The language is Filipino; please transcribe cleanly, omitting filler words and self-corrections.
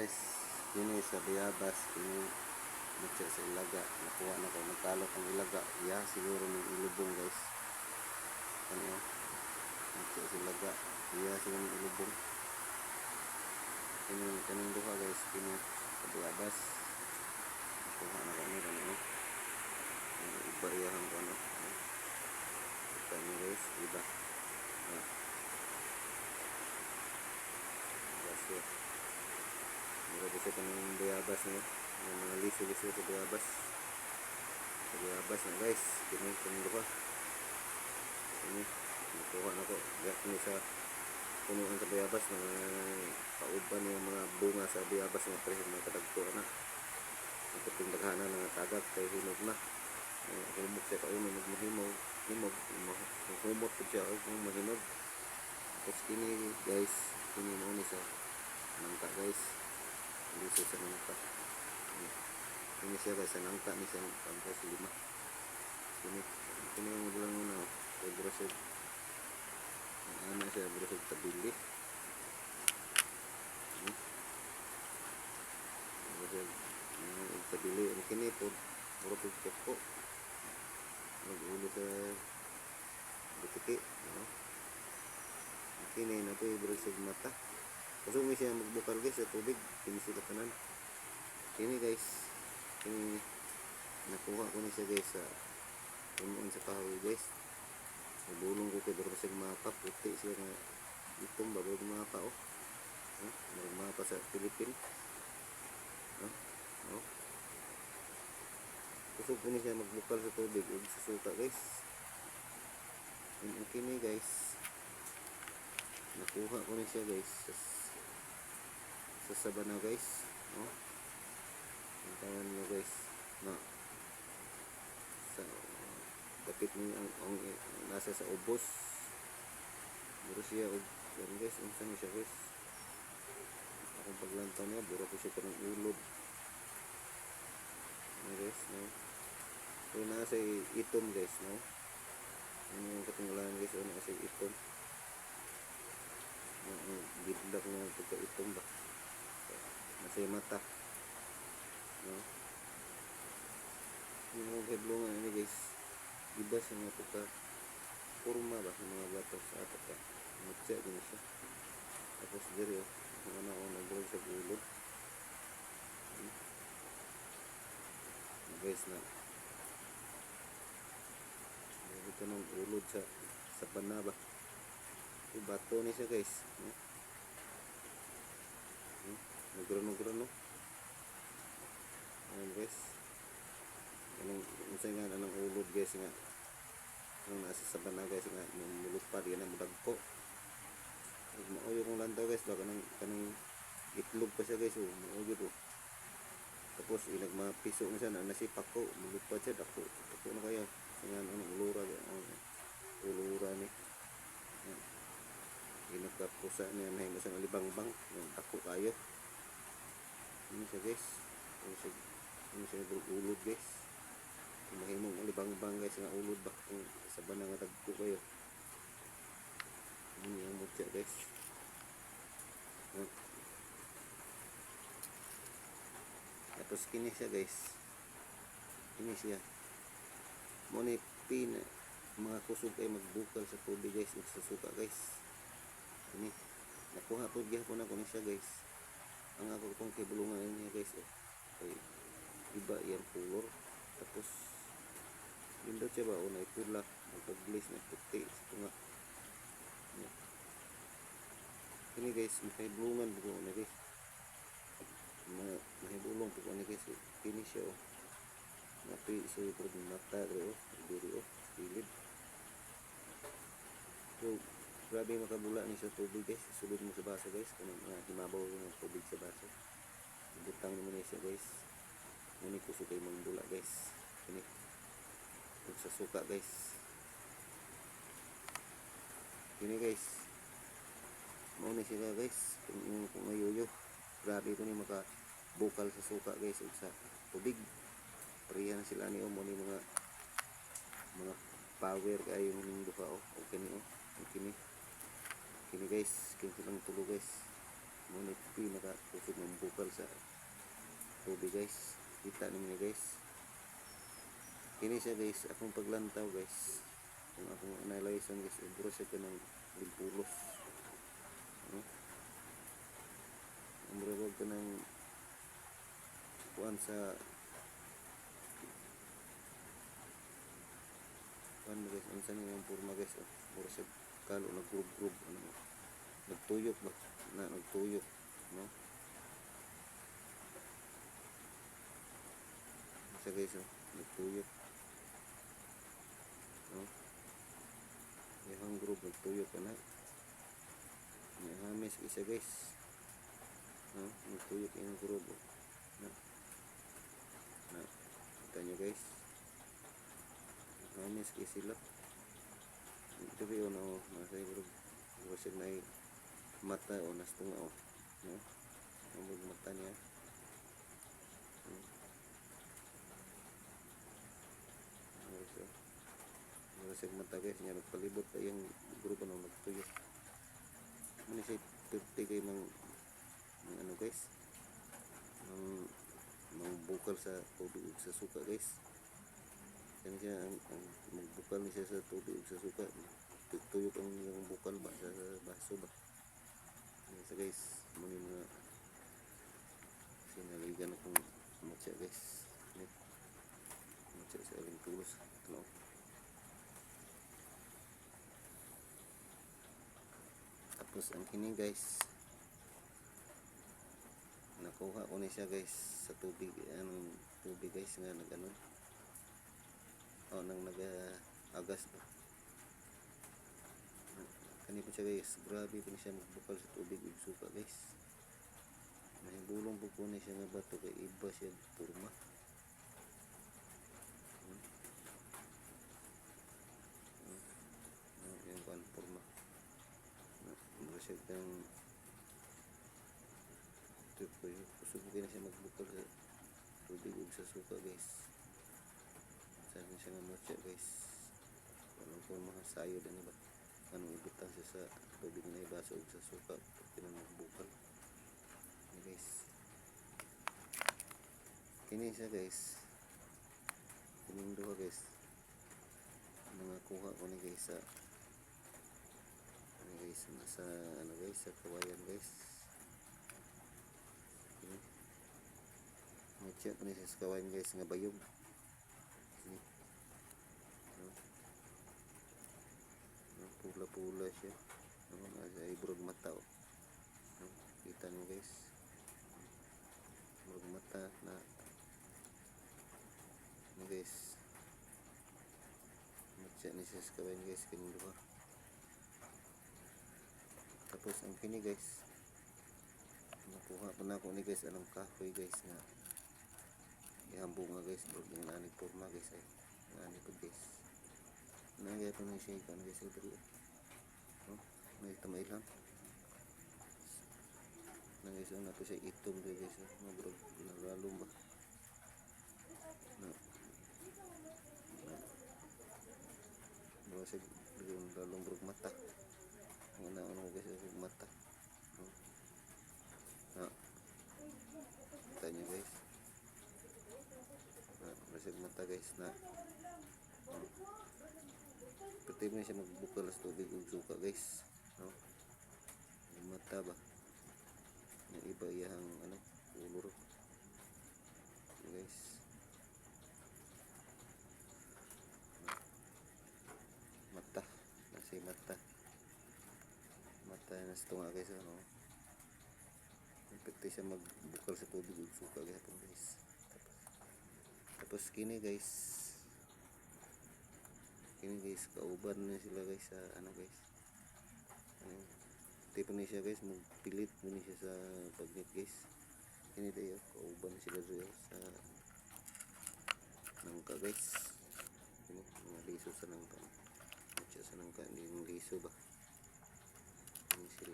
guys, kini sa Bayabas, kini mutya sa ilaga. Nakuha na ko, nagkalok ang ilaga. Yeah, siguro ng ilubong guys. Ano, mutya sa ilaga. Yeah, siguro ng ilubong. Kini kaning duha guys, kini sa Bayabas. Nakuha na ko ni ano. Iba iyahan ko ano. Kita niyo guys, iba. Gracias. Meron siya kanong Bayabas no. Yung mga liso-liso sa Bayabas. Sa Bayabas na guys. Kini kanong duha. Kini. Nakuha na ko. Gat ni sa punuan sa Bayabas. Mga pauban yung mga bunga sa Bayabas. Mga presyo mga kadagto na. Ang kapindaghanan ng tagak kay hinog na. Humok siya kauno. Magmahimog. Humot po siya kung mahinog. Tapos kini guys. Kini mo ni sa nangka guys. Hindi siya sa nangka. Ini siya guys, sa nangka ni siya pangka sa 5. Kini yung ulang muna. Kaya brosod. Ano siya brosod tabili. Brosod tabili. Kini po brosod koko. Mag-ulo sa butiki. Kini na po yung brosod mata. Kasumi siya magbukal guys sa tubig. Kini sila kanan. Kini guys. Kini nakuha ko na siya guys sa punuan sa kahoy guys. Nabulong ko kay brosod mapa. Puti siya na itong babag mapa oh. Mapa sa Philippines. Kusog ko na siya magbukal sa tubig. Huwag sa suka guys. Kini guys. Nakuha ko na siya guys sa sabana guys no? Ang tawag nyo guys no? Sa kapit niya ang nasa sa ubos buro siya yan guys, unsan siya guys akong paglantaw niya, buro ko siya kanang ulod no guys no? So nasa itom guys no? Ano yung katinggalan guys o nasa itom ang gidlak na pagka-itong ba nasa mata no? Yung mga heblongan ini guys iba sa mga pagka-kurma ba ng mga bato sa atat ka matya din siya tapos diri o kung ano ako nag-roll sa gulod guys na ito ng ulod sa panaba yung bato ni siya guys naggrano ayan guys unsay nga anong ulod guys nga ang nasa sabana guys nga mulupad yan ang mudagko mauyo kong lantaw guys baka kanang itlog pa siya guys mauyo po tapos nagmapiso na siya nasipak ko mulupad siya dako na kaya nga anong ulura ni nagkapusa niya na hingo sa alibangbang yung tako kayo ini siya guys ini siya ulod guys mahimong alibangbang guys nga ulod ba kung saban nga tagko kayo ini yung mutya guys tapos kini siya guys ini siya mo ni pin mga kusog ay magbukal sa tubig guys magsasuka guys ini nakuha po gyapon ako ni siya guys ang ako kong kibulungan niya guys ay iba yung color tapos lindot siya ba o na ipula magpag-glaze na puti ito nga ini guys mahibulungan po na guys mahibulong po na guys ini siya napi so yung mata diri pilid so grabe makabula ni sa tubig guys sulod mo sa baso guys kung himabaw yung tubig sa baso ibutang naman niya siya guys ngunit kusog kayo mangbula guys ini sa suka guys ini guys mauna sila guys kung mayuyo grabe ko ni makabukal sa suka guys sa tubig parihan sila ni mo ni mga power kayo yung duka okay ni kini guys kini silang tulo guys ngunit pinaka pusod ng bukal sa tubig guys. Kita niyo guys. Kini siya guys, akong paglantaw guys. Kung akong analyze guys, ubro siya ka ng limpulos. Umrewag ka ng kuan sa kuan guys, unsa ni yung purma guys, ubro siya kalo nag-grub ano, nagtuyok ba na nagtuyok, no? Isa guys, nagtuyok, no? Yung group nagtuyok na, may hamis isa guys, no? Nagtuyok yung group, na kita nyo guys, hamis kayo sila. Ito ba yun, nasa yung wasig na mata o nastunga o, no? Ang mata niya, wasig mata guys niya, nagpalibot pa yung grupo na nagtuyo. Ano siya 50 kayo ng ano guys, ng bukal sa tubig sa suka guys. Yan siya ang magbukal niya sa tubig sa suka, tuyok ang yung bukal ba sa baso ba. Yan sa guys, muna mga sinaligan akong matcha guys, matcha sa aling tulos, ano. Tapos ang kini guys, nakuha ko ni siya guys sa tubig, anong tubig guys nga nagano, nang nag-agas ba. Kani po siya guys, grabe po siya magbukal sa tubig ug suka guys. May bulong po ni siya nga bato kay iba siya purma. Yung kan purma. Mura siya kang subukin na siya magbukal sa tubig ug sa suka guys. Sabi siya nga matcha guys, walang po mga sayo din ba, anong ibutan siya sa tubig na ibaso ug sa suka pag magbukal ni guys. Kini siya guys, kining duha guys, mga kuha ko ni guys sa ano guys, nasa ano guys, sa kawayan guys. Matcha ko ni sa kawayan guys nga bayog. Pula-pula siya, nasa ibrog mata o. Kita nyo guys, ibrog mata na ano guys, matcha ni sa kawayan guys, kining duha. Tapos ang kini guys, nakuha pa na ako ni guys anong kahoy guys nga ihambong nga guys, bro yung nanig porma guys ay nanig po guys, nagaya pa na siya ikan guys ay dali, may tamay lang na guys, na po siya itom guys, mga bro nalalong ba bro siya yung lalong bro mata, ang naon guys ay mata, kita nyo guys, masig mata guys na pati mo siya magbukal sa tubig ug suka guys, no? Yung mata ba yung iba iyang ano ulur guys, mata nasi mata nas tunga guys, ano pati siya magbukal sa tubig ug suka guys. Tapos kini guys, kauban na sila guys sa ano guys, tipo ni siya guys, magpilit mo ni siya sa pagnit guys. Kini tayo kauban sila sa nangka guys, ini mga liso sa nangka, matcha sa nangka, hindi yung liso ba, ini sila